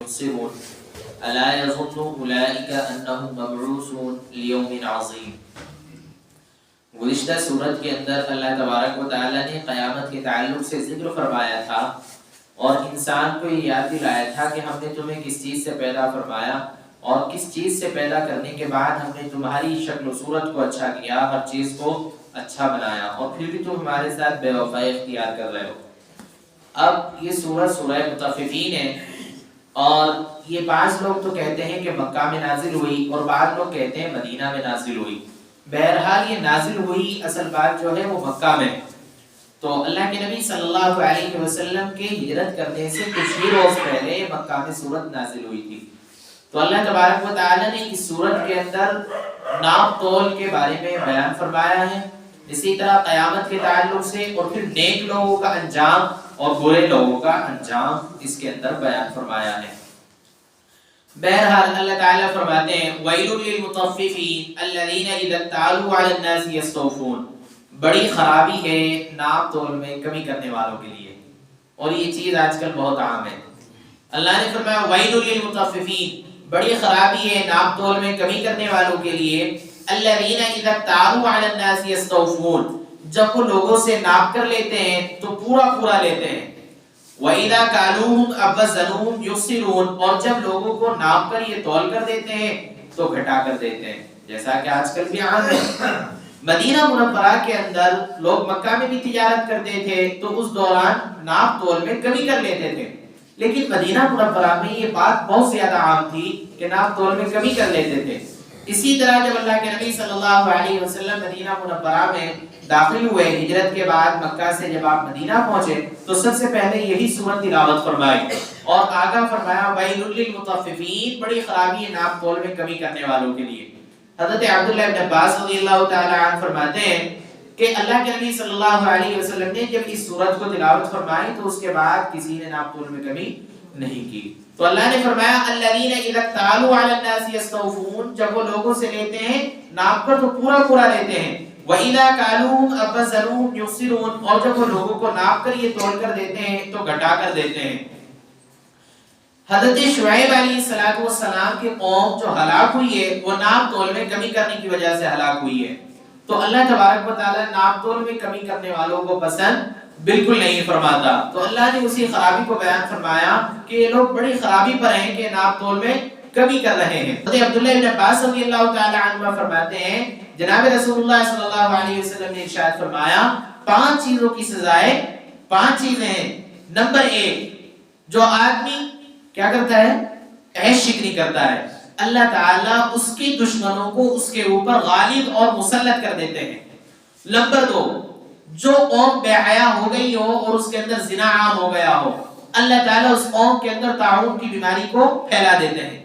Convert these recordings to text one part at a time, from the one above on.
يبصرون ألا يظن أولئك أنهم مبعوثون ليوم عظيم۔ گزشتہ سورت کے اندر اللہ تبارک و تعالیٰ نے قیامت کے تعلق سے ذکر فرمایا تھا اور انسان کو یہ یاد دلایا تھا کہ ہم نے تمہیں کس چیز سے پیدا فرمایا اور کس چیز سے پیدا کرنے کے بعد ہم نے تمہاری شکل و صورت کو اچھا کیا، ہر چیز کو اچھا بنایا، اور پھر بھی تم ہمارے ساتھ بے وفائی اختیار کر رہے ہو۔ اب یہ سورہ مطففین ہے، اور یہ بعض لوگ تو کہتے ہیں کہ مکہ میں نازل ہوئی اور بعض لوگ کہتے ہیں مدینہ میں نازل ہوئی۔ بہرحال یہ نازل ہوئی اصل بات جو ہے وہ مکہ میں، تو اللہ کے نبی صلی اللہ علیہ وسلم کے ہجرت کرنے سے کچھ ہی روز پہلے مکہ میں سورت نازل ہوئی تھی۔ تو اللہ تبارک و تعالیٰ نے اس سورت کے اندر ناپ تول کے بارے میں بیان فرمایا ہے، اسی طرح قیامت کے تعلق سے، اور پھر نیک لوگوں کا انجام اور برے لوگوں کا انجام اس کے اندر بیان فرمایا ہے۔ بہرحال اللہ تعالیٰ فرماتے ہیں وَيْلٌ لِّلْمُطَفِّفِينَ الَّذِينَ إِذَا اكْتَالُوا عَلَى النَّاسِ يَسْتَوْفُونَ۔ بڑی خرابی ہے ناپ تول میں کمی کرنے والوں کے لیے، اور یہ چیز آج کل بہت عام ہے۔ اللہ نے فرمایا وَيْلٌ لِّلْمُطَفِّفِينَ، بڑی خرابی ہے ناپ تول میں کمی کرنے والوں کے لیے، الَّذِينَ إِذَا اكْتَالُوا عَلَى النَّاسِ يَسْتَوْفُونَ، جب وہ لوگوں سے ناپ کر لیتے ہیں تو پورا پورا لیتے ہیں، وَإِذَا كَالُوهُمْ أَوْ وَزَنُوهُمْ يُخْسِرُونَ، اور جب لوگوں کو ناپ کر یہ تول کر دیتے ہیں تو گھٹا کر دیتے ہیں، جیسا کہ آج کل بھی عام ہے۔ مدینہ منورہ کے اندر لوگ مکہ میں بھی تجارت کرتے تھے تو اس دوران ناپ تول میں کمی کر لیتے تھے، لیکن مدینہ منورہ میں یہ بات بہت زیادہ عام تھی کہ ناپ تول میں کمی کر لیتے تھے۔ اسی طرح جب اللہ کے نبی صلی اللہ علیہ وسلم مدینہ منورہ میں داخل ہوئے، ہجرت کے بعد مکہ سے جب آپ مدینہ پہنچے تو سب سے پہلے یہی سورت تلاوت فرمائی اور آگاہ فرمایا وَيْلٌ لِّلْمُطَفِّفِينَ، بڑی خرابی ہے ناپ تول میں کمی کرنے والوں کے لیے۔ حضرت عبداللہ ابن عباس رضی اللہ تعالی عنہ فرماتے ہیں کہ اللہ کے نبی صلی اللہ علیہ وسلم نے جب اس سورت کو تلاوت فرمائی تو اس کے بعد کسی نے ناپ تول میں کمی نہیں کی۔ تو اللہ نے فرمایا الذین اذا اکتالوا علی الناس یستوفون، جب وہ لوگوں سے لیتے ہیں ناپ کر تو پورا پورا لیتے ہیں، وَإِذَا كَالُوهُمْ أَوْ وَزَنُوهُمْ يُخْسِرُونَ، اور جب وہ لوگوں کو ناپ کر یہ تول کر دیتے ہیں تو گھٹا کر دیتے ہیں۔ حضرت شعیب علیہ السلام کی قوم جو ہلاک ہوئی ہے وہ ناپ تول میں کمی کرنے کی وجہ سے ہلاک ہوئی ہے، تو اللہ تبارک و تعالی ناپ تول میں کمی کرنے والوں کو پسند بالکل نہیں فرماتا۔ تو اللہ نے اسی خرابی کو بیان فرمایا کہ یہ لوگ بڑی خرابی پر ہیں کہ ناپ تول میں کمی کر رہے ہیں۔ حضرت عبداللہ ابن عباس رضی اللہ تعالی عنہ فرماتے ہیں جناب رسول اللہ صلی اللہ علیہ وسلم نے ارشاد فرمایا 5 چیزوں کی سزائے 5 چیزیں ہیں۔ نمبر 1، جو آدمی کیا کرتا ہے؟ عیش شکنی کرتا ہے، اللہ تعالیٰ اس کے دشمنوں کو اس کے اوپر غالب اور مسلط کر دیتے ہیں۔ نمبر 2، جو قوم بے حیا ہو گئی ہو اور اس کے اندر زنا عام ہو گیا ہو، اللہ تعالیٰ اس قوم کے اندر طاعون کی بیماری کو پھیلا دیتے ہیں۔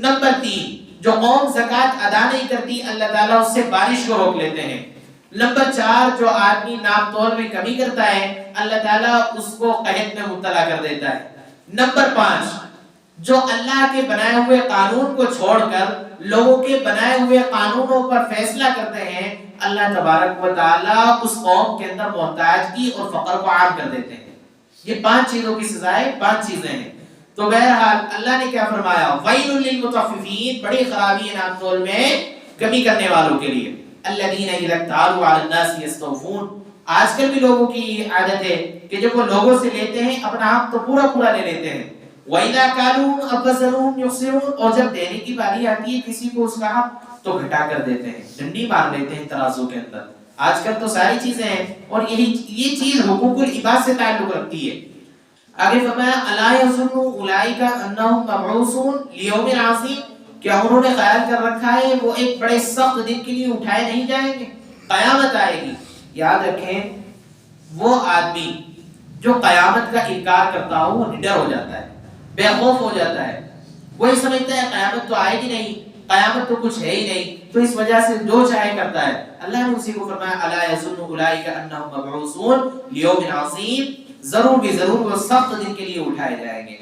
نمبر 3، جو قوم زکوٰۃ ادا نہیں کرتی اللہ تعالیٰ اس سے بارش کو روک لیتے ہیں۔ نمبر 4، جو آدمی ناپ تول میں کمی کرتا ہے اللہ تعالیٰ اس کو قحط میں مبتلا کر دیتا ہے۔ نمبر 5، جو اللہ کے بنائے ہوئے قانون کو چھوڑ کر لوگوں کے بنائے ہوئے قانونوں پر فیصلہ کرتے ہیں اللہ تبارک و تعالیٰ اس قوم کے اندر محتاجگی اور فقر کو عام کر دیتے ہیں۔ یہ 5 چیزوں کی سزائیں 5 چیزیں ہیں۔ تو بہرحال اللہ نے کیا فرمایا وَيْلٌ لِّلْمُطَفِّفِينَ، بڑی خرابی ہے ناپ تول میں کمی کرنے والوں کے لیے، الَّذِينَ إِذَا اكْتَالُوا عَلَى النَّاسِ يَسْتَوْفُونَ۔ آج کل بھی لوگوں کی عادت ہے کہ جب وہ لوگوں سے لیتے ہیں اپنا حق تو پورا پورا لے لیتے ہیں، وَإِذَا كَالُوهُمْ أَوْ وَزَنُوهُمْ يُخْسِرُونَ، اور جب دینے کی باری آتی ہے کسی کو اس کا حق تو گھٹا کر دیتے ہیں، ڈنڈی مار لیتے ہیں ترازو کے اندر۔ آج کل تو ساری چیزیں ہیں، اور یہ چیز حقوق العباد سے تعلق رکھتی ہے۔ آگے فرمایا الا یظن اولئک انہم مبعوثون لیوم عظیم، کیا انہوں نے خیال کر رکھا ہے وہ ایک بڑے سخت دن کے لیے اٹھائے نہیں جائیں گے، قیامت آئے گی۔ یاد رکھیں وہ آدمی جو قیامت کا انکار کرتا ہو وہ نڈر ہو جاتا ہے، بے خوف ہو جاتا ہے، وہی سمجھتا ہے قیامت تو آئے گی نہیں، قیامت تو کچھ ہے ہی نہیں، تو اس وجہ سے جو چاہے کرتا ہے۔ اللہ نے اسی کو فرمایا الا یظن اولئک انہم مبعوثون لیوم عظیم، ضرور بھی ضرور وہ سخت دن کے لیے اٹھائے جائیں گے۔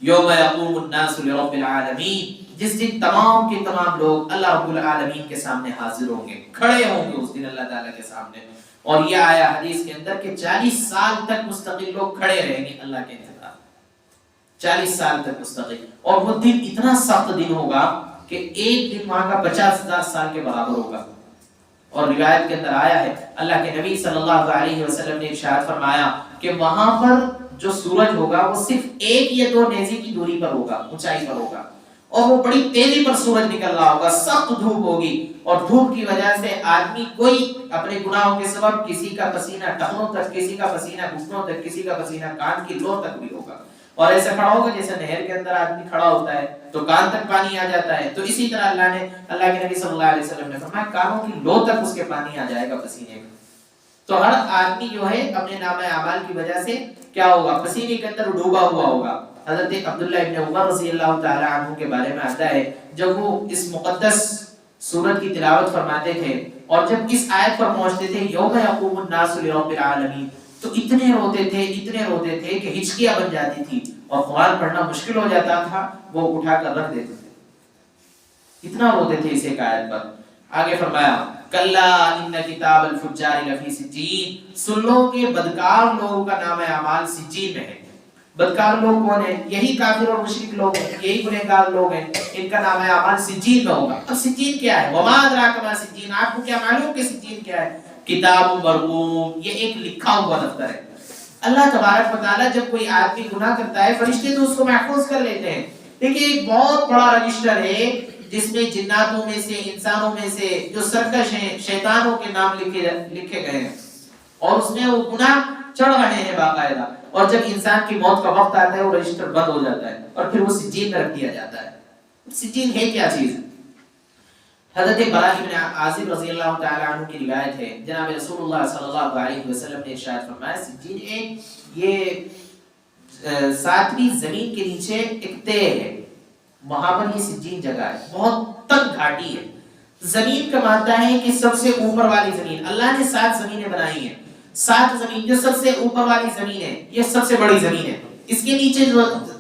یوم یقوم الناس لرب العالمین، جس دن تمام کے تمام لوگ اللہ رب العالمین کے سامنے حاضر ہوں گے، کھڑے ہوں گے اس دن اللہ تعالیٰ کے سامنے۔ اور یہ آیا حدیث کے اندر کہ 40 سال تک مستقل لوگ کھڑے رہیں گے اللہ کے انتظار، 40 سال تک مستقل، اور وہ دن اتنا سخت دن ہوگا کہ ایک دن وہاں کا 50,000 سال کے برابر ہوگا۔ اور روایت کے اندر آیا ہے اللہ کے نبی صلی اللہ علیہ وسلم نے ارشاد فرمایا کہ وہاں پر جو سورج ہوگا وہ صرف 1 یا 2 نیزے کی دوری پر ہوگا، اونچائی پر ہوگا، اور وہ بڑی تیزی پر سورج نکل رہا ہوگا، سخت دھوپ ہوگی، اور دھوپ کی وجہ سے آدمی کوئی اپنے گناہوں کے سبب کسی کا پسینہ ٹخنوں تک، کسی کا پسینہ گھٹنوں تک، کسی کا پسینہ کان کی لو تک بھی ہوگا، اور ایسا کھڑا ہوگا جیسے نہر کے اندر آدمی کھڑا ہوتا ہے تو کان تک پانی آ جاتا ہے، تو اسی طرح اللہ کے نبی صلی اللہ علیہ وسلم نے فرمایا کانوں کی لو تک اس کے پانی آ جائے گا پسینے کا۔ تو ہر آدمی جو ہے اپنے نامہ اعمال کی وجہ سے کیا ہوگا، پسینے کے اندر ڈوبا ہوا ہوگا۔ حضرت عبداللہ ابن عمر رضی اللہ تعالی عنہ کے بارے میں آتا ہے جب وہ اس مقدس سورت کی تلاوت فرماتے تھے اور جب اس آیت پر پہنچتے تھے یوم یقوم الناس لرب العالمین، تو اتنے روتے تھے کہ ہچکیاں بن جاتی تھی اور قرآن پڑھنا مشکل ہو جاتا تھا، وہ اٹھا کر رکھ دیتے تھے، اتنا روتے تھے اس ایک آیت پر۔ آگے فرمایا کلا ان کتاب الفجار لفی سجین، سن لو کہ بدکار لوگوں کا نام اعمال سجین میں ہے۔ بدکار لوگ کون ہیں؟ یہی کافر اور مشرک لوگ ہیں، یہی گنہگار لوگ ہیں، ان کا نام اعمال سجین میں ہوگا۔ اب سجین کیا ہے؟ وما ادراک ما سجین، آپ کو کیا معلوم کہ سجین کیا ہے؟ کتاب مرقوم، یہ ایک لکھا ہوا دفتر ہے۔ اللہ تبارک و تعالیٰ جب کوئی آدمی گناہ کرتا ہے فرشتے تو اس کو محفوظ کر لیتے ہیں، دیکھیں ایک بہت بڑا رجسٹر ہے جس میں جناتوں میں سے، انسانوں میں سے جو سرکش ہیں، شیطانوں کے نام لکھے گئے ہیں، اور اس میں وہ گناہ چڑھ رہے ہیں باقاعدہ، اور جب انسان کی موت کا وقت آتا ہے وہ رجسٹر بند ہو جاتا ہے اور پھر وہ سجین میں رکھ دیا جاتا ہے۔ سجین ہے کیا چیز؟ حضرت براء بن عازب رضی اللہ تعالی عنہ کی روایت ہے، جناب رسول اللہ صلی اللہ علیہ وسلم نے ارشاد فرمایا سجین ایک یہ 7ویں زمین کے نیچے ایک تہ ہے، وہاں پر یہ سجین جگہ ہے، بہت تنگ گھاٹی ہے۔ زمین کا مادہ ہے کہ سب سے اوپر والی زمین، اللہ نے 7 زمینیں بنائی ہیں، 7 زمین جو سب سے اوپر والی زمین ہے یہ سب سے بڑی زمین ہے، اس کے نیچے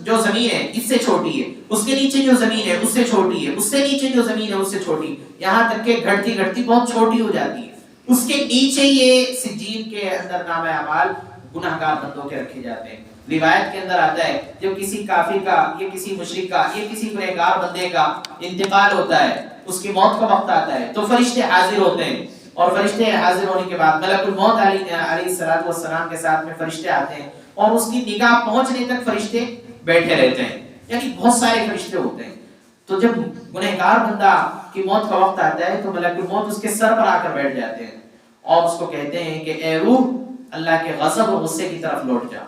جو زمین ہے اس سے چھوٹی ہے، اس کے نیچے جو زمین ہے اس سے چھوٹی ہے، اس سے نیچے جو زمین ہے اس سے چھوٹی، یہاں تک کہ گھٹتی گھٹتی بہت چھوٹی ہو جاتی ہے۔ اس کے نیچے یہ سجین کے اندر نام اعمال گناہگار بندوں کے رکھے جاتے ہیں۔ روایت کے اندر آتا ہے جب کسی کافر کا یا کسی مشرک کا یا کسی گنہگار بندے کا انتقال ہوتا ہے، اس کی موت کا وقت آتا ہے تو فرشتے حاضر ہوتے ہیں، اور فرشتے حاضر ہونے کے بعد ملک الموت علیہ السلام کے ساتھ میں فرشتے آتے ہیں، اور اس کی نگاہ پہنچنے تک فرشتے بیٹھے رہتے ہیں، یعنی بہت سارے فرشتے ہوتے ہیں۔ تو جب گنہگار بندہ کی موت کا وقت آتا ہے تو ملک الموت اس کے سر پر آ کر بیٹھ جاتے ہیں اور اس کو کہتے ہیں کہ اے روح اللہ کے غضب اور غصے کی طرف لوٹ جا،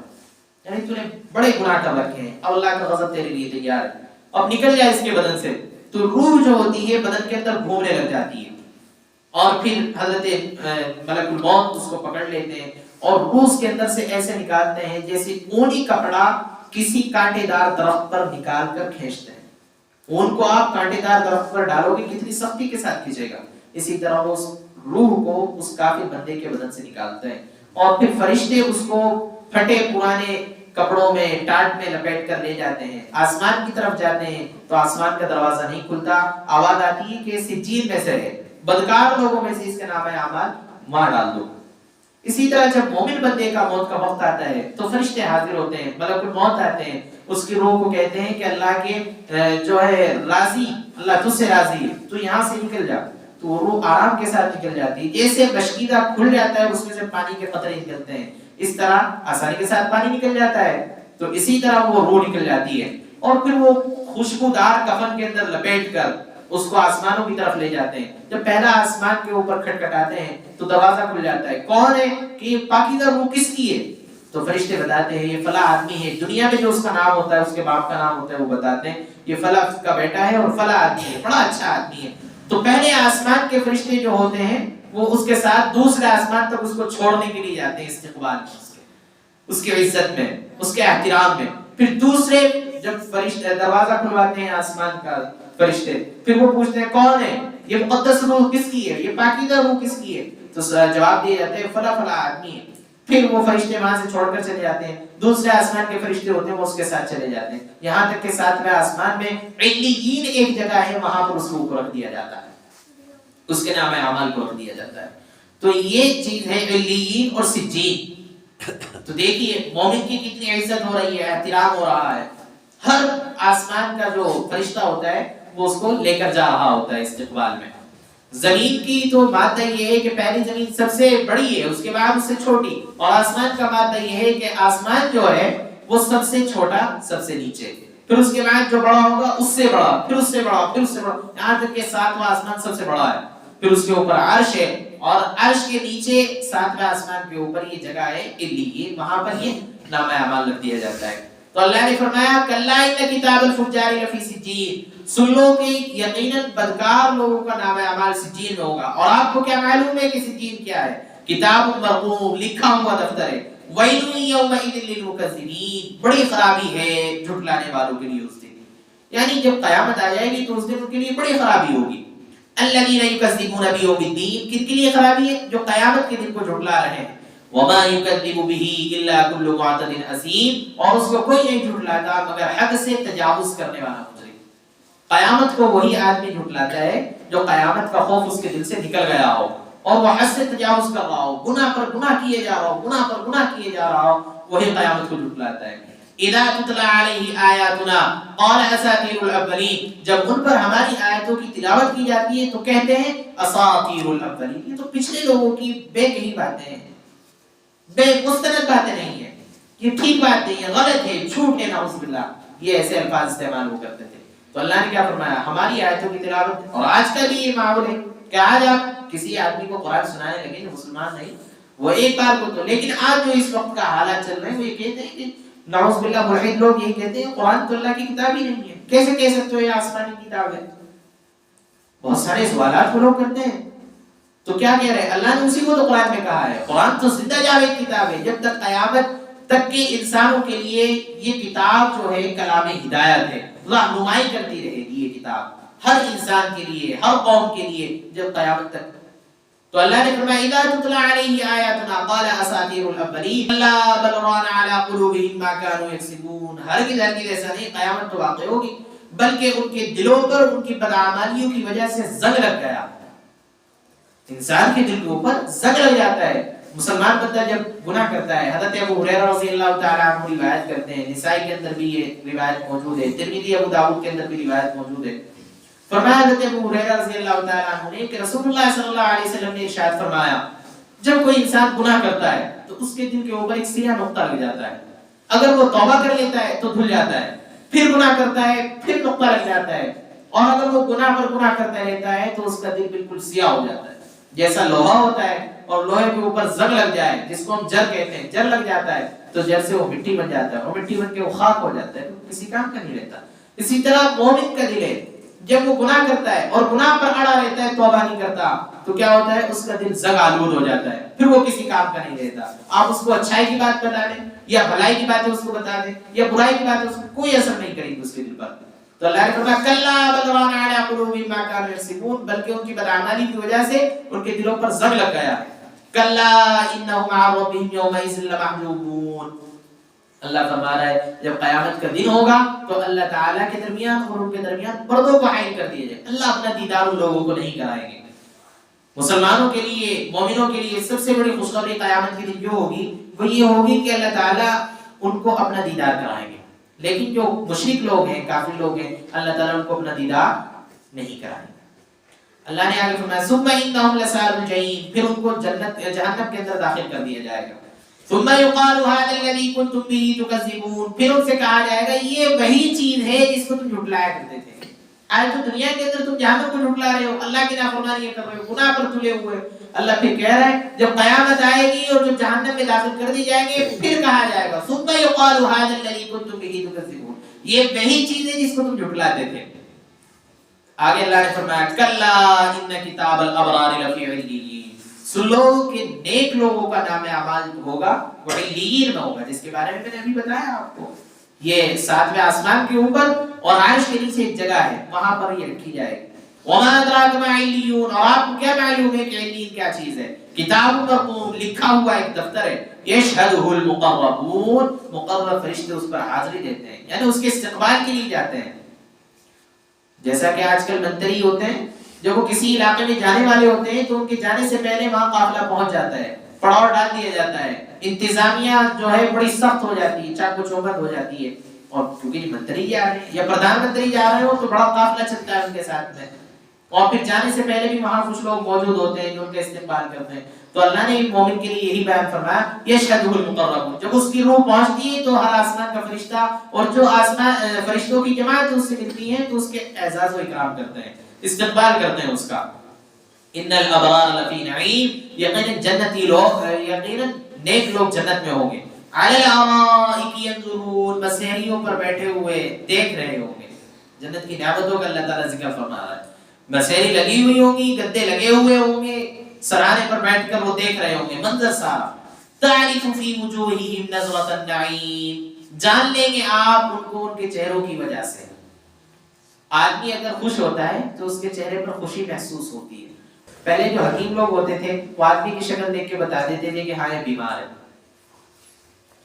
یعنی تو نے بڑے گناہ کر رکھے ہیں، اب اللہ کا غضب تیرے لیے تیار ہے، اب نکل جا اس کے بدن سے۔ تو روح جو ہوتی ہے بدن کے اندر گھومنے لگ جاتی ہے، اور پھر حضرت ملک الموت اس کو پکڑ لیتے ہیں اور روح کے اندر سے ایسے نکالتے ہیں جیسے اونی کپڑا کسی کانٹے دار درخت پر نکال کر کھینچتے ہیں۔ اون کو آپ کانٹے دار درخت پر ڈالو گے کتنی سختی کے ساتھ کھینچے گا، اسی طرح وہ اس روح کو اس کافر بندے کے بدن سے نکالتے ہیں، اور پھر فرشتے اس کو پھٹے پرانے کپڑوں میں ٹاٹ میں لپیٹ کر لے جاتے ہیں، آسمان کی طرف جاتے ہیں تو آسمان کا دروازہ نہیں کھلتا، آواز آتی ہے کہ سجین میں سے ہے، بدکار لوگوں میں سے اس کے نام اعمال وہاں ڈال دو۔ اسی طرح جب مومن بندے کا موت کا وقت آتا ہے تو فرشتے حاضر ہوتے ہیں، ملک الموت آتے ہیں، اس کی روح کو کہتے ہیں کہ اللہ کے جو ہے راضی، اللہ تجھ سے راضی ہے، تو یہاں سے نکل جا، تو وہ روح آرام کے ساتھ نکل جاتی ہے، جیسے بشکیدہ کھل جاتا ہے اس میں سے پانی کے قطرے نکلتے ہیں، اس طرح آسانی کے ساتھ پانی نکل جاتا ہے، تو اسی طرح وہ روح نکل جاتی ہے، اور پھر وہ خوشبودار کفن کے اندر لپیٹ کر اس کو آسمانوں کی طرف لے جاتے ہیں۔ جب پہلا آسمان کے اوپر کھٹکھٹاتے ہیں تو دروازہ کھل جاتا ہے، کون ہے کہ یہ پاکیزہ روح کس کی ہے؟ تو فرشتے بتاتے ہیں یہ فلاں آدمی ہے، دنیا میں جو اس کا نام ہوتا ہے، اس کے باپ کا نام ہوتا ہے، وہ بتاتے ہیں یہ فلاں کا بیٹا ہے اور فلاں آدمی ہے، بڑا اچھا آدمی ہے۔ تو پہلے آسمان کے فرشتے جو ہوتے ہیں وہ اس کے ساتھ دوسرے آسمان تک اس کو چھوڑنے کے لیے جاتے ہیں، استقبال میں، اس کے عزت میں، اس کے احترام میں۔ پھر دوسرے جب فرشتے دروازہ کھلواتے ہیں آسمان کا فرشتے، پھر وہ پوچھتے ہیں کون ہے یہ مقدس روح کس کی ہے، یہ پاکیزہ روح کس کی ہے؟ تو جواب دیے جاتے ہیں فلاں فلاں آدمی ہے۔ پھر وہ فرشتے وہاں سے چھوڑ کر چلے جاتے ہیں، دوسرے آسمان کے فرشتے ہوتے ہیں وہ اس کے ساتھ چلے جاتے ہیں، یہاں تک کہ 7ویں آسمان میں علیین ایک جگہ ہے، وہاں پر اس روح کو رکھ دیا جاتا ہے، اس کے نام اعمال کو رکھ دیا جاتا ہے۔ تو یہ چیز ہے علیین اور سجین۔ تو دیکھیے مومن کی کتنی عزت ہو رہی ہے، احترام ہو رہا ہے، ہر آسمان کا جو فرشتہ ہوتا ہے وہ اس کو لے کر جا رہا ہوتا ہے استقبال میں. زمین کی تو مادہ یہ ہے کہ پہلی زمین سب سے بڑی ہے، اس کے بعد اس سے چھوٹی، اور آسمان کا مادہ یہ ہے کہ آسمان جو ہے وہ سب سے چھوٹا سب سے نیچے، پھر اس کے بعد جو بڑا ہوگا اس سے بڑا، پھر اس سے بڑا، پھر اس سے بڑا، یہاں تک کہ ساتواں آسمان سب سے بڑا ہے. پھر اس کے اوپر عرش ہے، اور عرش کے نیچے ساتویں آسمان کے اوپر یہ جگہ ہے علیین، وہاں پر یہ نامہ اعمال رکھ دیا جاتا ہے. تو اللہ نے فرمایا کلا ان کتاب الفجار لفی سجین، سن لو کہ یقیناً بدکار لوگوں کا نامہ اعمال سجین میں ہوگا. اور آپ کو کیا معلوم ہے کہ سجین کیا ہے؟ کتاب مرقوم، لکھا ہوا دفتر ہے. ویل یومئذ للمکذبین، بڑی خرابی ہے جھٹلانے والوں کے لیے اس دن، یعنی جب قیامت آ جائے گی تو اس دن ان کے لیے بڑی خرابی ہوگی. الذین یکذبون بیوم الدین، کن کے لیے خرابی ہے؟ جو قیامت کے دن کو جھٹلا رہے ہیں. وما یکذب به الا کل معتد اثیم، اور اس کو کوئی نہیں جھٹلاتا مگر حد سے تجاوز کرنے والا مجرم. قیامت کو وہی آدمی جھٹلاتا ہے جو قیامت کا خوف اس کے دل سے نکل گیا ہو اور وہ حد سے تجاوز کر رہا ہو، گناہ پر گناہ کیے جا رہا ہو، گناہ پر گناہ کیے جا رہا ہو، وہی قیامت کو جھٹلاتا ہے. اذا تتلى عليه آیاتنا قال اساطیر الاولین، جب ان پر ہماری آیتوں کی تلاوت کی جاتی ہے تو کہتے ہیں اساطیر الاولین، یہ تو پچھلے لوگوں کی بے کہی باتیں ہیں، بے مستند باتیں نہیں ہیں، یہ ٹھیک بات نہیں ہے، غلط ہے، جھوٹ ہے، نعوذ باللہ. یہ ایسے الفاظ استعمال وہ کرتے تھے. تو اللہ نے کیا فرمایا؟ ہماری آیتوں کی تلاوت، اور آج کا بھی یہ ماحول ہے کہ آج آپ کسی آدمی کو قرآن سنانے لگے جو مسلمان نہیں، وہ ایک بار کو تو، لیکن آج جو اس وقت کا حالات چل رہے ہیں وہ یہ کہتے ہیں کہ نعوذ باللہ ملحد لوگ یہ کہتے ہیں قرآن تو اللہ کی کتاب ہی نہیں ہے، کیسے کہہ سکتے ہو یہ آسمانی کتاب ہے؟ بہت سارے سوالات وہ لوگ کرتے ہیں. تو کیا کہہ رہے ہیں؟ اللہ نے اسی کو تو قرآن میں کہا ہے قرآن تو زندہ جاوید کتاب ہے، جب تک قیامت تک کے انسانوں کے لیے یہ کتاب جو ہے کلام ہدایت ہے، رہنمائی کرتی رہے گی یہ کتاب ہر انسان کے لیے، ہر قوم کے لیے، جب قیامت تک. تو اللہ نے فرمایا اذا تتلى عليه آیاتنا قال اساطیر الاولین الا بل ران على قلوبهم ما كانوا يكسبون. ہرگز ایسا نہیں، قیامت تو واقع ہوگی بلکہ ان کے دلوں پر ان کی بدعمالیوں کی وجہ سے زنگ لگ گیا. انسان کے دل کے اوپر زنگ لگ جاتا ہے. مسلمان بندہ جب گناہ کرتا ہے، حضرت ابو ہریرہ رضی اللہ تعالی عنہ روایت کرتے ہیں، نسائی کے اندر بھی یہ روایت موجود ہے، ترمذی ابو داؤد کے اندر بھی روایت موجود ہے. فرمایا حضرت ابو ہریرہ رضی اللہ تعالی عنہ نے کہ رسول اللہ صلی اللہ علیہ وسلم نے ارشاد فرمایا جب کوئی انسان گناہ کرتا ہے تو اس کے دل کے اوپر ایک سیاہ نقطہ لگ جاتا ہے، اگر وہ توبہ کر لیتا ہے تو دھل جاتا ہے، پھر گناہ کرتا ہے پھر نقطہ لگ جاتا ہے، اور اگر وہ گناہ پر گناہ کرتا رہتا ہے تو اس کا دل بالکل سیاہ ہو جاتا ہے، جیسا لوہا ہوتا ہے اور لوہے کے اوپر زنگ لگ جائے جس کو ہم جر کہتے ہیں، جر لگ جاتا ہے تو جر سے وہ مٹی بن جاتا ہے، اور مٹی بن کے وہ خاک ہو جاتا ہے، کسی کام کا نہیں رہتا. اسی طرح مومن کا دل ہے، جب وہ گناہ کرتا ہے اور گناہ پر اڑا رہتا ہے، توبہ نہیں کرتا، تو کیا ہوتا ہے؟ اس کا دل زنگ آلود ہو جاتا ہے، پھر وہ کسی کام کا نہیں رہتا. آپ اس کو اچھائی کی بات بتا دیں یا بھلائی کی باتیں اس کو بتا دیں یا برائی کی باتیں اس کو کوئی اثر نہیں کرے گی اس کے دل پر. تو اللہ نے فرمایا کلا بل ران علی قلوبہم ما كانوا یکسبون، بلکہ ان کی بدعمالی کی وجہ سے ان کے دلوں پر زنگ لگ گیا. کلا انہم عن ربہم یومئذ لمحجوبون. اللہ فرما رہا ہے جب قیامت کا دن ہوگا تو اللہ تعالیٰ کے درمیان اور ان کے درمیان پردوں کو حائل کر دیا جائے. اللہ اپنا دیدار ان لوگوں کو نہیں کرائیں گے. مسلمانوں کے لیے، مومنوں کے لیے سب سے بڑی خوشخبری قیامت کے دن جو ہوگی وہ یہ ہوگی کہ اللہ تعالیٰ ان کو اپنا دیدار کرائیں گے. لیکن جو مشرک لوگ ہیں، کافر لوگ ہیں، اللہ تعالیٰ ان کو اپنا دیدار نہیں کرائیں گے. اللہ نے آگے فرمایا ثم انہم لصالوا الجحیم، پھر ان کو جہنم کے اندر داخل کر دیا جائے گا. ثم يقال هذا الذي كنتم به تكذبون، پھر ان سے کہا جائے گا یہ وہی چیز ہے جس کو تم جھٹلایا کرتے تھے. آج تو دنیا کے اندر تم جہنم کو جھٹلا رہے ہو، اللہ کی نافرمانی کر رہے ہو، گناہ پر تلے ہوئے. اللہ پھر کہہ رہا ہے جب قیامت آئے گی اور جب جہنم میں داخل کر دی جائیں گے پھر کہا جائے گا ثم يقال هذا الذي كنتم به تكذبون، یہ وہی چیز ہے جس کو تم جھٹلاتے تھے. آگے اللہ نے فرمایا کلا ان کتاب الابرار لفی علیین، سن لو کہ نیک لوگوں کا نام اعمال ہوگا وہ علیین میں ہوگا، جس کے بارے میں نے ابھی بتایا آپ کو. یہ ساتویں آسمان کے اوپر اور عرش کے نیچے ایک جگہ ہے، وہاں پر یہ رکھی جائے گی. وما ادراک ما علیون، اور آپ کو کیا معلوم ہے کہ علیین کیا چیز ہے؟ کتاب مرقوم، لکھا ہوا ایک دفتر ہے. یشہدہ المقربون، مقرب فرشتے اس پر حاضری دیتے ہیں، یعنی اس کے استقبال کے لیے جاتے ہیں. جیسا کہ آج کل منتری ہوتے ہیں جب وہ کسی علاقے میں جانے والے ہوتے ہیں تو ان کے جانے سے پہلے وہاں قافلہ پہنچ جاتا ہے، پڑاؤ ڈال دیا جاتا ہے، انتظامیہ جو ہے بڑی سخت ہو جاتی ہے، چاق و چوبند ہو جاتی ہے. اور کیونکہ یہ منتری جا رہے ہیں یا پردھان منتری جا رہے ہو تو بڑا قافلہ چلتا ہے ان کے ساتھ میں، اور پھر جانے سے پہلے بھی وہاں کچھ لوگ موجود ہوتے ہیں جو ان کا استقبال کرتے ہیں. تو اللہ نے مومن کے لیے یہی بیان فرمایا یشهدہ المقربون، جب اس کی روح پہنچتی ہے تو ہر آسمان کا فرشتہ اور جو آسمان فرشتوں کی جماعت اس سے ملتی ہے تو اس کے اعزاز و اکرام کرتے ہیں، استقبال کرتے ہیں اس کا. ان الابرار لفی نعیم، یقینا جنتی لوگ، یقینا نیک لوگ جنت میں ہوں گے. علی الارائک ینظرون، بسیریوں پر بیٹھے ہوئے دیکھ رہے ہوں گے. جنت کی نعمتوں کا اللہ تعالیٰ ذکر فرما رہا ہے. بسیری لگی ہوئی ہوں گی، گدے لگے ہوئے ہوں گے، سرانے پر بیٹھ کر وہ دیکھ رہے ہوں گے منظر سارا. تعرف فی وجوہہم نظرۃ النعیم، جان لیں گے آپ ان کو ان کے چہروں کی وجہ سے. آدمی اگر خوش ہوتا ہے تو اس کے چہرے پر خوشی محسوس ہوتی ہے. پہلے جو حکیم لوگ ہوتے تھے وہ آدمی کی شکل دیکھ کے بتا دیتے تھے کہ ہاں یہ بیمار ہے،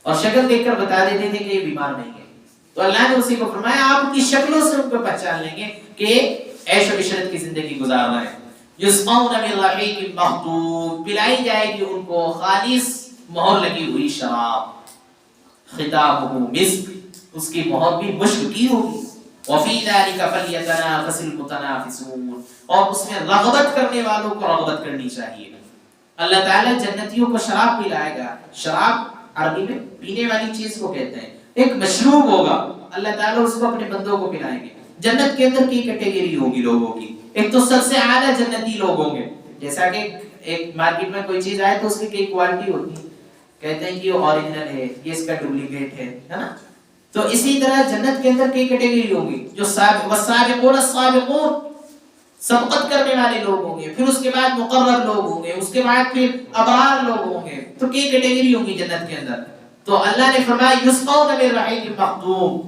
اور شکل دیکھ کر بتا دیتے تھے کہ یہ بیمار نہیں ہے. تو اللہ نے اسی کو فرمایا آپ ان کی شکلوں سے ان کو پہچان لیں گے کہ عیش و عشرت کی زندگی گزار رہے ہیں. یسقون من رحیق مختوم، پلائی جائے گی ان کو خالص مہر لگی ہوئی شراب. ختامہ مسک، اس کی مہر بھی مشک کی ہوگی. وفی ذلک فلیتنافس المتنافسون، اور اس میں رغبت کرنے والوں کو رغبت کرنی چاہیے. اللہ تعالیٰ جنتیوں کو شراب پلائے گا. شراب عربی میں پینے والی چیز کو کہتے ہیں، ایک مشروب ہوگا، اللہ تعالیٰ اس کو اپنے بندوں کو پلائیں گے. جنت کے اندر کی کیٹیگری ہوگی لوگوں کی. ایک تو سب سے اعلیٰ جنتی لوگ ہوں گے، جیسا کہ ایک مارکیٹ میں کوئی چیز آئے تو اس کی کئی کوالٹی ہوتی ہے، کہتے ہیں کہ یہ اوریجنل ہے، یہ اس کا ڈپلیکیٹ ہے نا. تو اسی طرح جنت کے اندر کئی کیٹیگری ہوگی. جو والسابقون السابقون، سبقت کرنے والے لوگ ہوں گے، پھر اس کے بعد مقرب لوگ ہوں گے، اس کے بعد پھر ابرار لوگ ہوں گے. تو کئی کیٹیگری ہوگی جنت کے اندر. تو اللہ نے فرمایا یسقون من رحیق مختوم،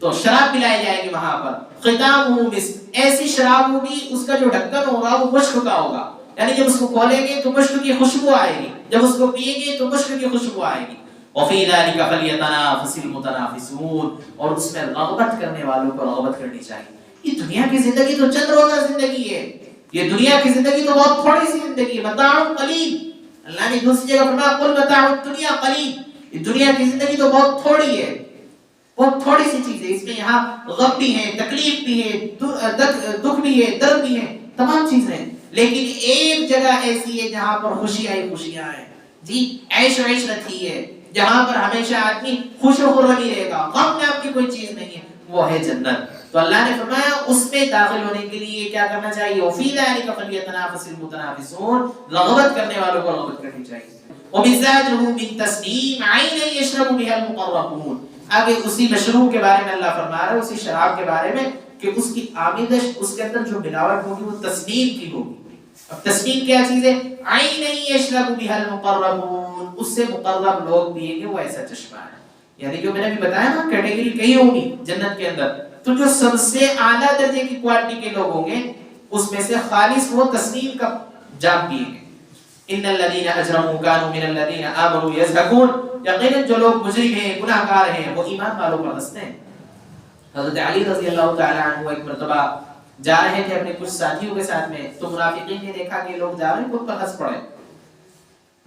تو شراب پلائی جائے گی وہاں پر. ختامہ مسک، ایسی شراب ہوگی اس کا جو ڈھکن ہوگا وہ مشک کا ہوگا، یعنی جب اس کو کھولیں گے تو مشک کی خوشبو آئے گی، جب اس کو پییں گے تو مشک کی خوشبو آئے گی. وفی ذلک فلیتنافس المتنافسون، اور اس میں رغبت کرنے والوں کو رغبت کرنی چاہیے. یہ دنیا کی زندگی تو چند روزہ زندگی ہے، یہ دنیا کی زندگی تو بہت تھوڑی سی زندگی ہے. متاع قلیل، اللہ نے دوسری جگہ فرمایا قل متاع الدنیا قلیل، یہ دنیا کی زندگی تو بہت تھوڑی ہے، بہت تھوڑی سی چیز ہے. اس میں یہاں غم بھی ہے، تکلیف بھی ہے، دکھ بھی ہے، درد بھی ہے، تمام چیزیں ہیں. لیکن ایک جگہ ایسی ہے جہاں پر خوشیاں ہی خوشیاں ہیں. جی عیش و عشرت ہی ہے جہاں پر ہمیشہ آدمی خوش و خرمی رہے گا، غم میں آپ کی کوئی چیز نہیں ہے، وہ ہے جنت. تو اللہ نے فرمایا اس میں داخل ہونے کے لیے کیا کرنا چاہیے؟ وفی ذلک فلیتنافس المتنافسون، رغبت کرنے والوں کو رغبت کرنی چاہیے. ومزاجہ من تسنیم عینا یشرب بها المقربون. آگے اسی مشروب کے بارے میں اللہ فرما رہا ہے، اسی شراب کے بارے میں کہ اس کی آمیزش، اس کے اندر جو ملاوٹ ہوگی وہ تسنیم کی ہوگی. اب تسنیم کیا چیز ہے؟ عینا یشرب بها المقربون، اس سے مقرب لوگ پیئیں گے، وہ ایسا چشمہ ہے. یعنی جو میں نے بھی بتایا نا کیٹیگری کئی ہوگی جنت کے اندر، تو جو سب سے اعلیٰ درجے کی کوالٹی کے لوگ ہوں گے اس میں سے خالص وہ تسنیم کا جام پیئیں گے. ان الذين اجرموا كانوا من الذين امنوا يضحكون، یقینا جو لوگ مجرم ہیں، گناہ گار ہیں، وہ ایمان والوں پر ہنستے ہیں. حضرت علی رضی اللہ تعالی عنہ ایک مرتبہ جا رہے تھے اپنے کچھ ساتھیوں کے ساتھ میں، تو منافقین نے دیکھا کہ لوگ جا رہے ہیں، خود پر ہنس پڑے.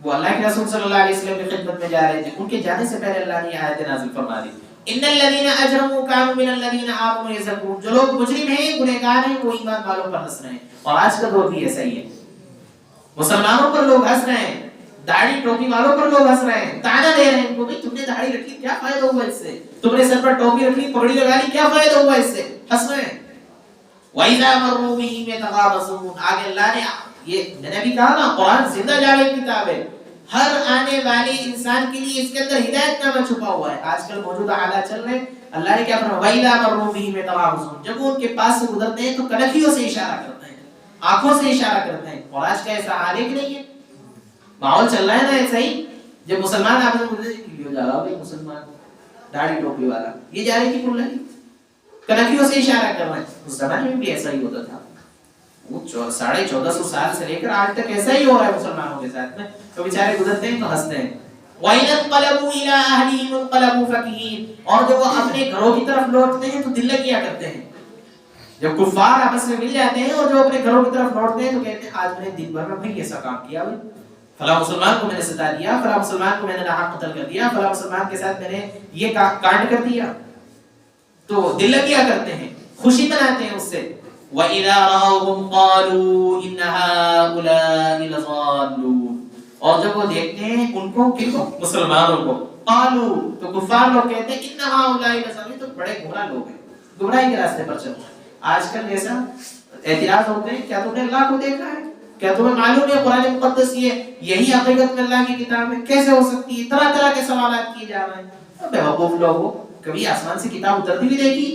وہ اللہ کے رسول صلی اللہ علیہ وسلم کی خدمت میں جا رہے تھے، ان کے جانے سے پہلے اللہ نے آیت نازل فرما دی ان الذين اجرموا كانوا من الذين امنوا يضحكون، جو لوگ مجرم ہیں، گنہگار ہیں، وہ ایمان والوں پر ہنس رہے ہیں. اور آج کا دور بھی ایسا ہی ہے، مسلمانوں پر لوگ ہنس رہے ہیں، داڑھی ٹوپی والوں پر لوگ ہنس رہے ہیں، تانا دے رہے ہیں ان کو، بھئی تم نے داڑھی رکھی کیا فائدہ ہوا اس سے، تم نے سر پر ٹوپی رکھی پگڑی لگا لی کیا فائدہ ہوا اس سے، ہنس رہے ہیں. وَإِذَا مَرُّوا بِهِمْ يَتَغَامَزُونَ، آگے اللہ نے یہ میں نے بھی کہا نا قرآن زندہ جاوید کتاب ہے، ہر آنے والے انسان کے لیے اس کے اندر ہدایت نامہ چھپا ہوا ہے. آج کل موجودہ حالات چل رہے ہیں، اللہ نے کیا فرمایا وَإِذَا مَرُّوا بِهِمْ يَتَغَامَزُونَ، جب وہ ان کے پاس سے گزرتے ہیں تو کنکھیوں سے اشارہ کرتے ہیں، آنکھوں سے اشارہ کرتے ہیں. اور آج کا ایسا حال ہے کہ نہیں ہے، ماحول چل رہا ہے نا ایسا ہی. جب مسلمان آپ سے مجھے کیوں جا رہا ہے مسلمان داڑھی ٹوپی والا، یہ جا رہی تھی کھل رہی کنکھیوں سے اشارہ کر رہے ہیں. اس زمانے میں بھی ایسا ہی ہوتا تھا، وہ 1450 سال سے لے کر آج تک ایسا ہی ہو رہا ہے مسلمانوں کے ساتھ میں. تو بیچارے گزرتے ہیں تو ہنستے ہیں. وَإِذَا انقلبوا إِلَىٰ أَهْلِهِمُ انقلبوا فَكِهِينَ، اور جب وہ اپنے گھروں کی طرف لوٹتے ہیں تو دل لگیا کرتے ہیں. جب کفار آپس میں مل جاتے ہیں اور جو اپنے گھروں کی طرف لوٹتے ہیں تو کہتے ہیں آج میں نے دن بھر میں بھائی ایسا کام کیا، بھائی فلاں مسلمان کو میں نے ستا دیا، فلاں مسلمان کو میں نے ناحق قتل کر دیا، فلاں مسلمان کے ساتھ میں نے یہ کانڈ کر دیا. تو دل لگیا کرتے ہیں، خوشی مناتے ہیں اس سے. وَإِذَا رَأَوْهُمْ قَالُوا إِنَّ هَؤُلَاءِ لَضَالُّونَ، اور جب وہ دیکھتے ہیں ان کو، کن کو؟ مسلمانوں کو. قالوا، تو کفار لوگ کہتے ہیں إِنَّ هَؤُلَاءِ لَضَالُّونَ، تو بڑے گمراہ لوگ ہیں، گمراہی کے راستے پر چل رہے ہیں. آج کل جیسا اعتراض ہوتے ہیں، کیا تم نے اللہ کو دیکھا ہے؟ کیا تمہیں معلوم ہے قرآن مقدس یہی حقیقت میں اللہ کی کتاب ہے؟ کیسے ہو سکتی ہے؟ طرح طرح کے سوالات کیے جا رہے ہیں. بیوقوف لوگوں، کبھی آسمان سے کتاب اترتی بھی دیکھی؟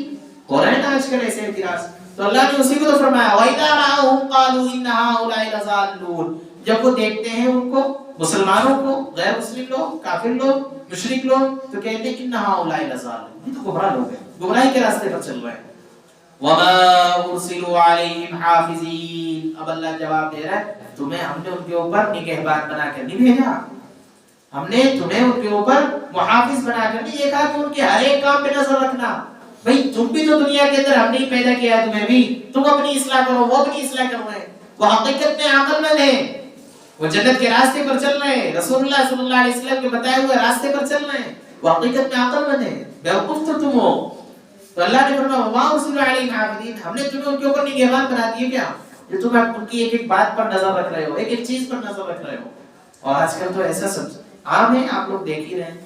ہو رہے ہیں نا آج کل ایسے اعتراض. تو اللہ نے اسی کو تو فرمایا وَإِذَا رَأَوْهُمْ قَالُوا إِنَّ هَؤُلَاءِ لَضَالُّونَ، جب وہ دیکھتے ہیں ان کو، مسلمانوں کو، غیر مسلم لوگ، کافر لوگ، مشرک لوگ، تو کہتے ہیں إِنَّ هَؤُلَاءِ لَضَالُّونَ، یہ تو گمراہ لوگ ہیں، گمراہی کے راستے پر چل رہے ہیں. وَمَا أُرْسِلُوا عَلَيْهِمْ حَافِظِينَ، اب اللہ جواب دے رہا ہے تمہیں ہم نے ان کے اوپر نگہبان بنا کر نہیں بھیجا، ہم نے تمہیں ان کے اوپر محافظ بنا کر نہیں، یہ کہا کہ ان کے ہر ایک کام پہ نظر رکھنا. بھئی تم بھی تو دنیا کے اندر ہم نے پیدا کیا ہے تمہیں بھی، تم اپنی اصلاح کرو، وہ اپنی اصلاح کر رہے ہیں. وہ حقیقت میں عقل مند ہیں، وہ جنت کے راستے پر چل رہے ہیں، رسول اللہ صلی اللہ علیہ وسلم کے بتائے ہوئے راستے پر چل رہے ہیں، وہ حقیقت میں عقل مند ہیں. بیوقوف تو تم ہو. تو اللہ نے فرمایا وَمَا أُرْسِلُوا عَلَيْهِمْ حَافِظِينَ، ہم نے تمہیں ان کے اوپر نگہبان بنا دیے کیا، جو تم ان کی ایک ایک بات پر نظر رکھ رہے ہو، ایک ایک چیز پر نظر رکھ رہے ہو. اور آج کل تو ایسا سب عام ہے، آپ لوگ دیکھ ہی رہے ہیں.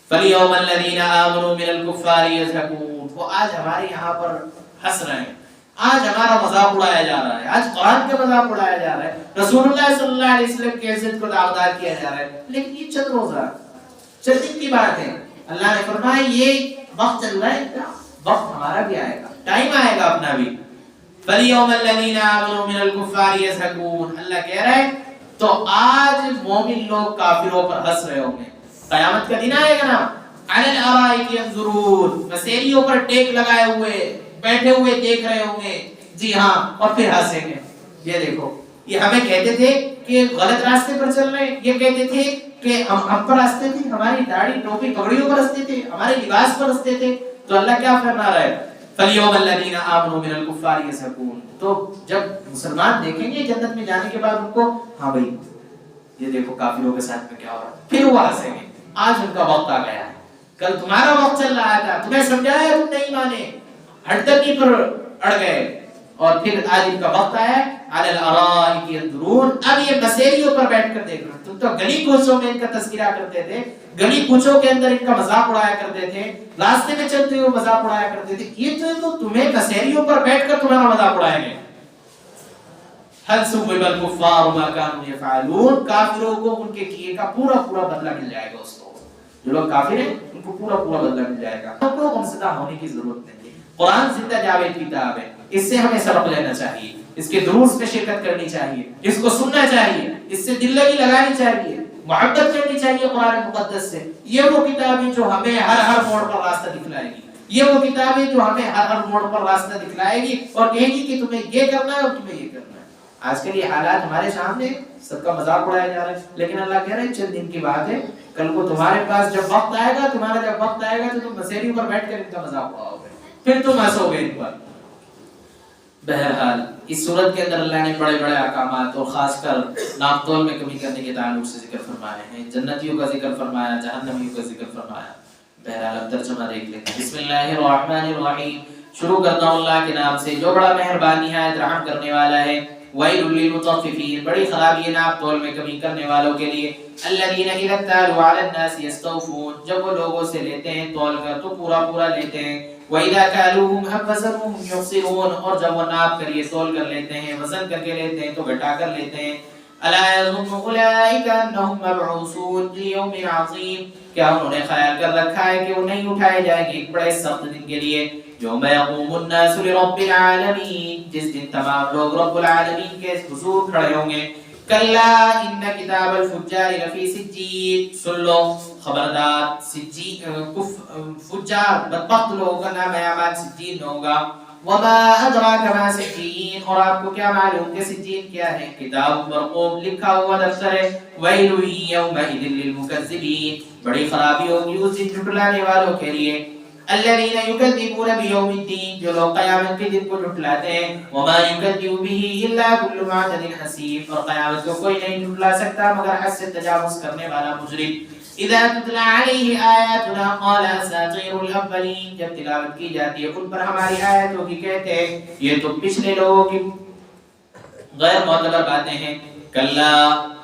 فَالْيَوْمَ الَّذِينَ آمَنُوا مِنَ الْكُفَّارِ يَضْحَكُونَ، وہ آج ہمارے یہاں پر ہنس رہے ہیں، آج ہمارا مذاق اڑایا جا رہا ہے، آج قرآن کا مذاق اڑایا جا رہا ہے، رسول اللہ صلی اللہ علیہ وسلم کی عزت کو داغدار کیا جا رہا ہے. لیکن یہ چند روزہ چند دن کی بات ہے. اللہ نے فرمایا یہ وقت چل رہا ہے، وقت ہمارا بھی آئے گا، ٹائم آئے گا اپنا بھی. فَالْيَوْمَ الَّذِينَ آمَنُوا مِنَ الْكُفَّارِ يَضْحَكُونَ، اللہ کہہ رہا ہے تو آج مومن لوگ کافروں پر ہنس رہے ہوں گے. قیامت کا دن آئے گا نا، عَلَى الْأَرَائِكِ يَنظُرُونَ، مسیریوں پر ٹیک لگائے ہوئے بیٹھے ہوئے دیکھ رہے ہوں گے. جی ہاں، اور پھر ہنسیں گے. یہ دیکھو، یہ ہمیں کہتے تھے کہ غلط راستے پر چل رہے ہیں، یہ کہتے تھے کہ ہم پر ہنستے تھے، ہماری داڑھی ٹوپی پگڑیوں پر ہنستے تھے، ہمارے لباس پر ہنستے تھے. تو اللہ کیا فرما رہا ہے فَالْيَوْمَ الَّذِينَ آمَنُوا مِنَ الْكُفَّارِ يَضْحَكُونَ، تو جب مسلمان دیکھیں گے جنت میں جانے کے بعد ان کو، ہاں بھائی یہ دیکھو کافروں کے ساتھ میں کیا ہو رہا ہے، پھر وہ ہنسیں گے. آج ان کا وقت آ گیا ہے، کل تمہارا وقت چل رہا تھا، تمہیں سمجھایا تم نہیں مانے، ہٹکی پر اڑ گئے، اور پھر آج ان کا وقت آیا ہے. عَلَى الْأَرَائِكِ يَنظُرُونَ، اب یہ مسیریوں پر بیٹھ کر دیکھ رہے ہیں. تم تو گلی کوچوں میں ان کا تذکرہ کرتے تھے، گلی کوچوں کے اندر ان کا مذاق اڑایا کرتے تھے، راستے میں چلتے ہوئے مذاق اڑایا کرتے تھے. یہ تو تمہیں مسیریوں پر بیٹھ کر تمہارا مذاق اڑائیں گے. هَلْ ثُوِّبَ الْكُفَّارُ مَا كَانُوا يَفْعَلُونَ، کافروں کو ان کے کیے کا پورا پورا بدلہ مل جائے گا. اس کو جو لوگ کافر ہیں ان کو پورا پورا بدلہ مل جائے گا. ہم لوگ غمزدہ ہونے کی ضرورت نہیں ہے. قرآن زندہ جاوید کتاب ہے، اس سے ہمیں سبق لینا چاہیے، اس کے دروس میں شرکت کرنی چاہیے، اس کو سننا چاہیے، اس سے دل لگی لگانی چاہیے، محبت کرنی چاہیے قرآن مقدس سے. یہ وہ کتاب ہے جو ہمیں ہر موڑ پر راستہ دکھلائے گی. یہ وہ کتاب ہے جو ہمیں ہر موڑ پر راستہ دکھلائے گی اور کہے گی کہ تمہیں یہ کرنا ہے اور تمہیں یہ کرنا ہے. آج کل یہ حالات ہمارے سامنے، سب کا مذاق اڑایا جا رہا ہے. لیکن اللہ کہہ رہے ہیں چند دن کی بات ہے، کل کو تمہارے پاس جب وقت آئے گا، تمہارا جب وقت آئے گا تو تم مسیری پر بیٹھ کر ان کا مذاق اڑاؤ گے، پھر تم ہنسو گے ان پر. بہرحال اس صورت کے اندر اللہ نے بڑے بڑے احکامات اور خاص کر ناپ تول میں کمی کرنے کے تعلق سے ذکر فرمائے ہیں. جنتیوں کا ذکر فرمایا، جہنمیوں کا ذکر فرمایا. بہرحال اب ترجمہ دیکھ لیں. بسم اللہ الرحمن الرحیم، شروع کرتا ہوں اللہ کے نام سے جو بڑا مہربان نہایت رحم کرنے والا ہے. وَيْلٌ لِّلْمُطَفِّفِينَ، بڑی خرابی ہے ناپ تول میں کمی کرنے والوں کے لیے. الَّذِينَ إِذَا اكْتَالُوا عَلَى النَّاسِ يَسْتَوْفُونَ، جب وہ لوگوں سے لیتے ہیں تول کر تو پورا پورا لیتے ہیں. وَإِذَا كَالُوهُمْ أَوْ وَزَنُوهُمْ يُخْسِرُونَ، اور جب وہ ناپ کر یہ تول کر لیتے ہیں، وزن کر کے لیتے ہیں تو گھٹا کر لیتے ہیں. أَلَا يَظُنُّ أُولَٰئِكَ أَنَّهُمْ مَبْعُوثُونَ لِيَوْمٍ عَظِيمٍ، کیا انہوں نے خیال کر رکھا ہے کہ وہ نہیں اٹھائے جائیں گے ایک بڑے سخت دن کے لیے. یوم یقوم الناس لرب العالمین، جس دن تمام لوگ رب العالمین کے حضور کھڑے ہوں گے. کلا ان کتاب الفجار لفی سجین، سن لو خبردار، سجین فجار بدبخت لوگوں کا نام اعمال سجین ہوگا. وما ادراک ما سجین، اور آپ کو کیا معلوم کہ سجین کیا ہے؟ کتاب مرقوم، لکھا ہوا دفتر ہے. ویل یومئذ للمکذبین، بڑی خرابی ہوگی اس دن جھٹلانے والوں کے لیے. الذين يكذبون بيوم الدين، جو لوگ قیامت کے دن کو جھٹلاتے ہیں. وما يكذب به الا كل معتد حسيب، اور قیامت کو کوئی نہیں جھٹلا سکتا مگر حد سے تجاوز کرنے والا مجرم. اذا تتلى عليه آیاتنا قال اساطیر الاولین، جب تلاوت کی جاتی ہے ان پر ہماری آیتوں کی کہتے ہیں یہ تو پچھلے لوگوں کی غیر معتبر باتیں ہیں. کلا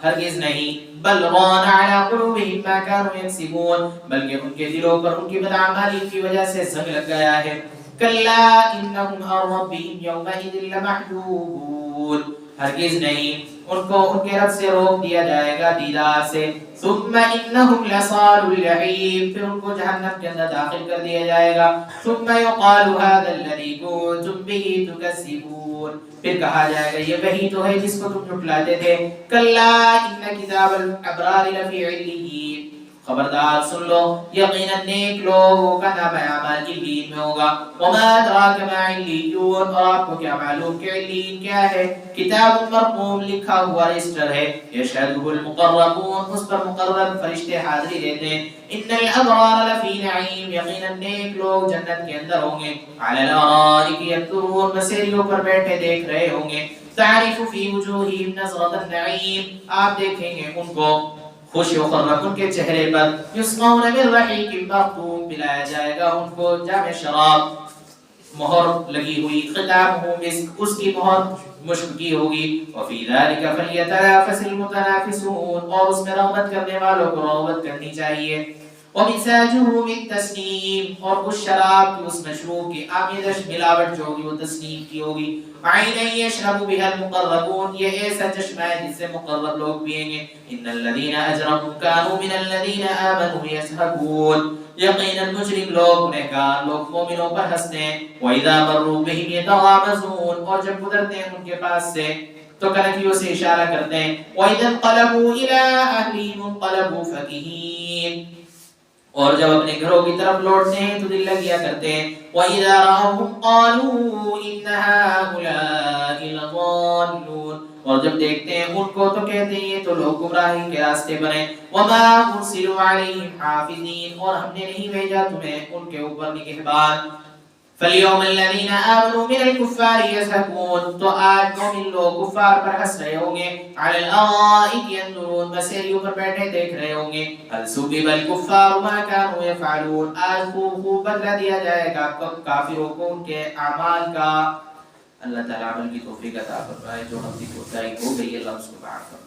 ہرگز نہیں، بل ران على قلوبهم ما كانوا يكسبون، بلکہ ان کے دلوں پر ان کی بدعمالی کی وجہ سے زنگ لگ گیا ہے. کلا انهم عن ربهم يومئذ لمحجوبون، ہرگز نہیں، ان کو ان کے رب سے روک دیا جائے گا دیدار سے. ثم انهم لصال الجحیم، پھر ان کو جہنم کے اندر داخل کر دیا جائے گا. ثم يقال هذا الذي كنتم به تكذبون، پھر کہا جائے گا یہ وہی تو ہے جس کو تم جھٹلاتے تھے. کلا ان کتاب الابرار لفی علیین، خبردار سن لو یقینا نیک لوگوں کا نام اعمال علیین میں ہوگا. وما ادراک ما علیون، اور آپ کو کیا معلوم کہ علیین کیا ہے؟ کتاب مرقوم، لکھا ہوا رجسٹر ہے. یشہدہ المقربون، اس پر مقرب فرشتے حاضری دیتے ہیں. ان الابرار لفی نعیم، یقینا نیک لوگ جنت کے اندر ہوں گے. علی الارائک ینظرون، مسیریوں پر بیٹھے دیکھ رہے ہوں گے. تعرف فی وجوہہم نظرۃ النعیم، آپ دیکھیں گے ان کو خوشی و خرم ان کے چہرے پر. یسقون من رحیق مختوم، پلایا جائے گا ان کو جام شراب، مہر لگی ہوئی. ختامہ مسک، اس کی مہر مشک کی ہوگی. وفی ذلک فلیتنافس المتنافسون، اور اس میں رغبت کرنے والوں کو رغبت کرنی چاہیے. ومزاجہ من تسنیم، اور اس شراب کی، اس مشروب کی آمیزش ملاوٹ جو ہوگی وہ تسنیم کی ہوگی. عینا یشرب بها المقربون، یہ ایسا چشمہ ہے جس سے مقرب لوگ پیئیں گے. ان الذین اجرموا كانوا من الذین آمنوا يضحكون، یقینا مجرم لوگ، گنہگار لوگ مومنوں پر ہنستے ہیں. وَإِذَا مَرُّوا بِهِمْ يَتَغَامَزُونَ، اور جب گزرتے ہیں ان کے پاس سے تو کنکیوں سے اشارہ کرتے ہیں. وَإِذَا انقلبوا إِلَىٰ أَهْلِهِمْ انقلبوا فَكِهِينَ، اور جب اپنے گھروں کی طرف لوٹتے ہیں تو دل لگیا کرتے ہیں. وَإِذَا رَأَوْهُمْ قَالُوا إِنَّ هَٰؤُلَاءِ لَضَالُّونَ، اور جب دیکھتے ہیں ان کو تو کہتے ہیں یہ تو لوگ گمراہی کے راستے پر ہیں. وَمَا أُرْسِلُوا عَلَيْهِمْ حَافِظِينَ، اور ہم نے نہیں بھیجا تمہیں ان کے اوپر نگہبان. فَالْيَوْمَ الَّذِينَ آمَنُوا مِنَ الْكُفَّارِ يَضْحَكُونَ، تو آج مومن لوگ کفار پر ہنس رہے ہوں گے. عَلَى الْأَرَائِكِ يَنظُرُونَ، مسیریوں پر بیٹھے دیکھ رہے ہوں گے. هَلْ ثُوِّبَ الْكُفَّارُ مَا كَانُوا يَفْعَلُونَ، آج خوب بدلہ دیا جائے گا کافروں کو ان کے اعمال کا. اللہ تعالیٰ عمل کی توفیق عطا فرمائے. جو ہم کی کوتاہی ہو گئی اللہ اس کو معاف فرمائے.